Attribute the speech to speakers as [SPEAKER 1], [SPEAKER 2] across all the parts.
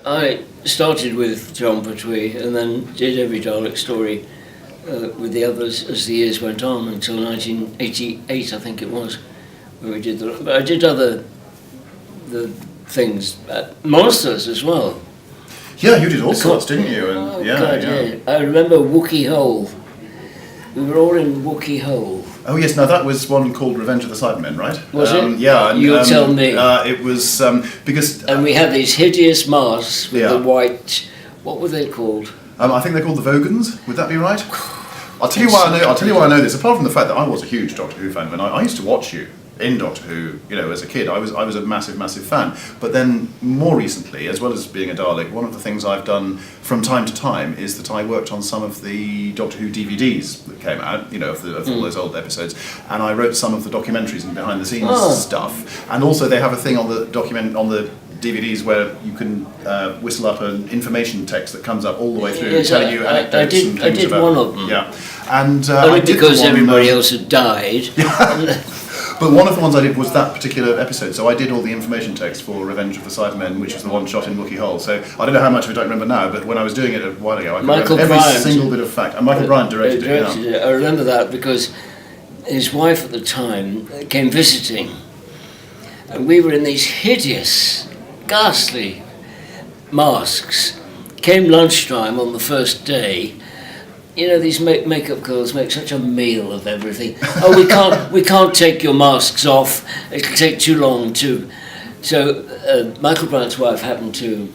[SPEAKER 1] I started with John Pertwee and then did every Dalek story with the others as the years went on until 1988, I think it was, where we did but I did the things, monsters as well.
[SPEAKER 2] Yeah, you did all sorts, didn't you? And
[SPEAKER 1] yeah. I remember Wookiee Hole. We were all in Wookiee Hole.
[SPEAKER 2] Oh yes, now that was one called Revenge of the Cybermen, right?
[SPEAKER 1] Was it?
[SPEAKER 2] Yeah. And,
[SPEAKER 1] you tell me.
[SPEAKER 2] It was because.
[SPEAKER 1] And we had these hideous masks with the white. What were they called?
[SPEAKER 2] I think they're called the Vogons. Would that be right? I'll tell you why I know. I'll tell you why I know this. Apart from the fact that I was a huge Doctor Who fan, when I used to watch you in Doctor Who, as a kid, I was a massive fan. But then more recently, as well as being a Dalek, one of the things I've done from time to time is that I worked on some of the Doctor Who DVDs that came out, of all those old episodes, and I wrote some of the documentaries and behind the scenes stuff. And also they have a thing on the DVDs where you can whistle up an information text that comes up all the way through, telling you anecdotes and things.
[SPEAKER 1] I did
[SPEAKER 2] about
[SPEAKER 1] one of them.
[SPEAKER 2] Yeah, and
[SPEAKER 1] only because everybody else had died.
[SPEAKER 2] But one of the ones I did was that particular episode, so I did all the information text for Revenge of the Cybermen, which was the one shot in Wookiee Hole. So I don't know how much of it I remember now, but when I was doing it a while ago, I could remember every single bit of fact. And Michael Bryant directed it.
[SPEAKER 1] I remember that because his wife at the time came visiting, and we were in these hideous, ghastly masks. Came lunchtime on the first day. These makeup girls make such a meal of everything. Oh, we can't take your masks off. It'll take too long to. So Michael Bryant's wife happened to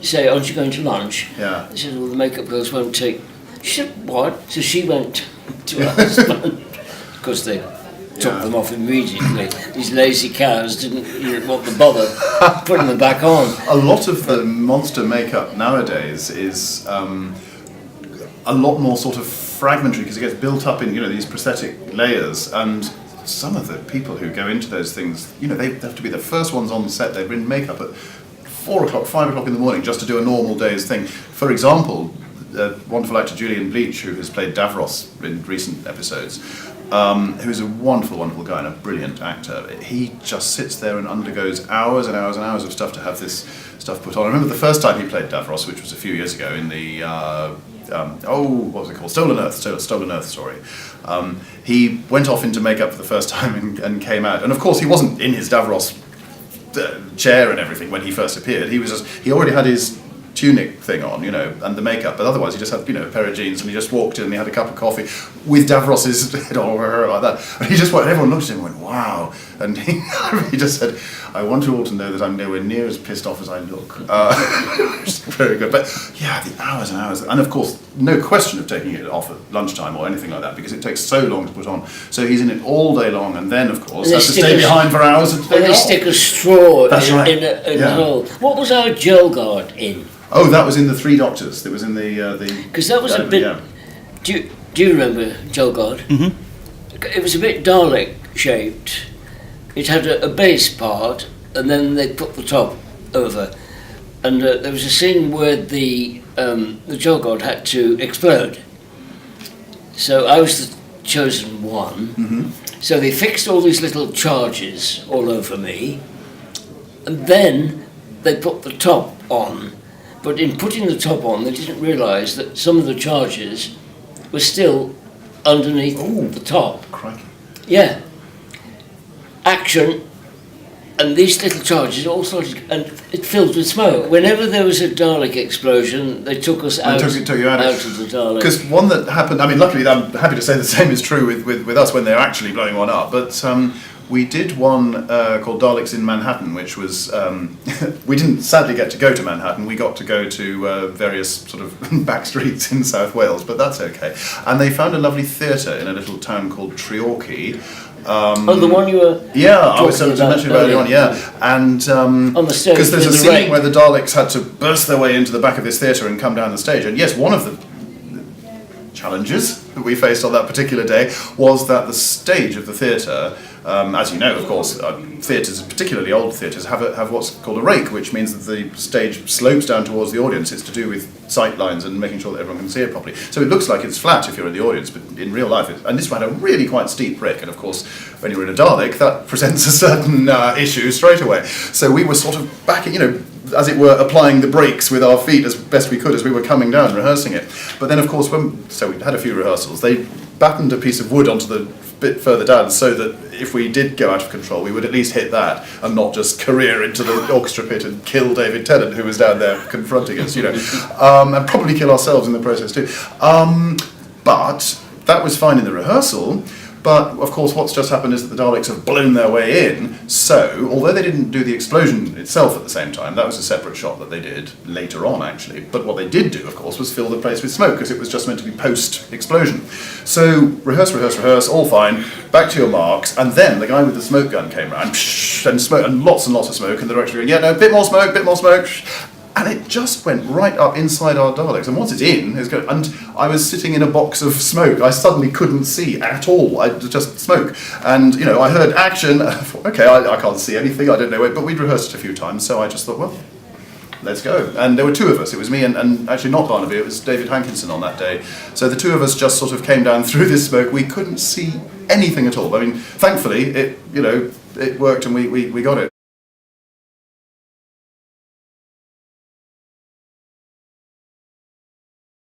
[SPEAKER 1] say, "Aren't you going to lunch?"
[SPEAKER 2] Yeah.
[SPEAKER 1] She said, "Well, the makeup girls won't take." She said, "What?" So she went to her husband because they took them off immediately. These lazy cows didn't want to bother putting them back on.
[SPEAKER 2] A lot of the monster makeup nowadays is. A lot more sort of fragmentary because it gets built up in these prosthetic layers, and some of the people who go into those things, they have to be the first ones on the set. They're in makeup at 4 o'clock, 5 o'clock in the morning just to do a normal day's thing. For example, the wonderful actor Julian Bleach, who has played Davros in recent episodes, who's a wonderful guy and a brilliant actor. He just sits there and undergoes hours and hours and hours of stuff to have this stuff put on. I remember the first time he played Davros, which was a few years ago in the what was it called? Stolen Earth story. He went off into makeup for the first time and came out. And of course, he wasn't in his Davros chair and everything when he first appeared. He already had his tunic thing on, and the makeup, but otherwise he just had, a pair of jeans, and he just walked in and he had a cup of coffee with Davros's head on like that. And he just went, and everyone looked at him and went, wow. And he just said, I want you all to know that I'm nowhere near as pissed off as I look. Which is very good. But yeah, the hours and hours. And of course, no question of taking it off at lunchtime or anything like that, because it takes so long to put on. So he's in it all day long, and then, of course, has to stay behind for hours. And
[SPEAKER 1] they stick a straw in a hole. What was our gel guard in?
[SPEAKER 2] Oh, that was in the Three Doctors. That was in the.
[SPEAKER 1] Because that was a bit. Yeah. Do you remember Gelgard?
[SPEAKER 2] Mm-hmm.
[SPEAKER 1] It was a bit Dalek shaped. It had a base part, and then they put the top over. And there was a scene where the Gelgard had to explode. So I was the chosen one.
[SPEAKER 2] Mm-hmm.
[SPEAKER 1] So they fixed all these little charges all over me, and then they put the top on. But in putting the top on, they didn't realise that some of the charges were still underneath the top.
[SPEAKER 2] Crikey.
[SPEAKER 1] Yeah. Action, and these little charges all started, and it filled with smoke. Whenever there was a Dalek explosion, they took us out,
[SPEAKER 2] took you out
[SPEAKER 1] of the Dalek.
[SPEAKER 2] Because one that happened, luckily I'm happy to say the same is true with us when they're actually blowing one up, but we did one called Daleks in Manhattan, which was, we didn't sadly get to go to Manhattan, we got to go to various sort of back streets in South Wales, but that's okay. And they found a lovely theatre in a little town called Treorchy.
[SPEAKER 1] The one you were
[SPEAKER 2] I was mentioning about earlier on, and
[SPEAKER 1] on the stage,
[SPEAKER 2] because there's a scene where the Daleks had to burst their way into the back of this theatre and come down the stage, and yes, one of the challenges that we faced on that particular day was that the stage of the theatre, as you know, of course, theatres, particularly old theatres, have what's called a rake, which means that the stage slopes down towards the audience. It's to do with sight lines and making sure that everyone can see it properly. So it looks like it's flat if you're in the audience, but in real life, and this one had a really quite steep rake, and of course, when you're in a Dalek, that presents a certain issue straight away. So we were sort of backing, as it were, applying the brakes with our feet as best we could as we were coming down, rehearsing it. But then, of course, so we had a few rehearsals. They battened a piece of wood onto the bit further down so that if we did go out of control, we would at least hit that and not just career into the orchestra pit and kill David Tennant, who was down there confronting us, and probably kill ourselves in the process too. But that was fine in the rehearsal. But, of course, what's just happened is that the Daleks have blown their way in, so, although they didn't do the explosion itself at the same time, that was a separate shot that they did later on, actually, but what they did do, of course, was fill the place with smoke, because it was just meant to be post-explosion. So, rehearse, all fine, back to your marks, and then the guy with the smoke gun came around, and smoke, and lots of smoke, and the director going, yeah, no, bit more smoke, and it just went right up inside our Daleks. And once it's in, and I was sitting in a box of smoke. I suddenly couldn't see at all. I just smoke. And, I heard action. Okay, I can't see anything. I don't know it. But we'd rehearsed it a few times. So I just thought, well, let's go. And there were two of us. It was me and actually not Barnaby. It was David Hankinson on that day. So the two of us just sort of came down through this smoke. We couldn't see anything at all. I mean, thankfully, it worked and we got it.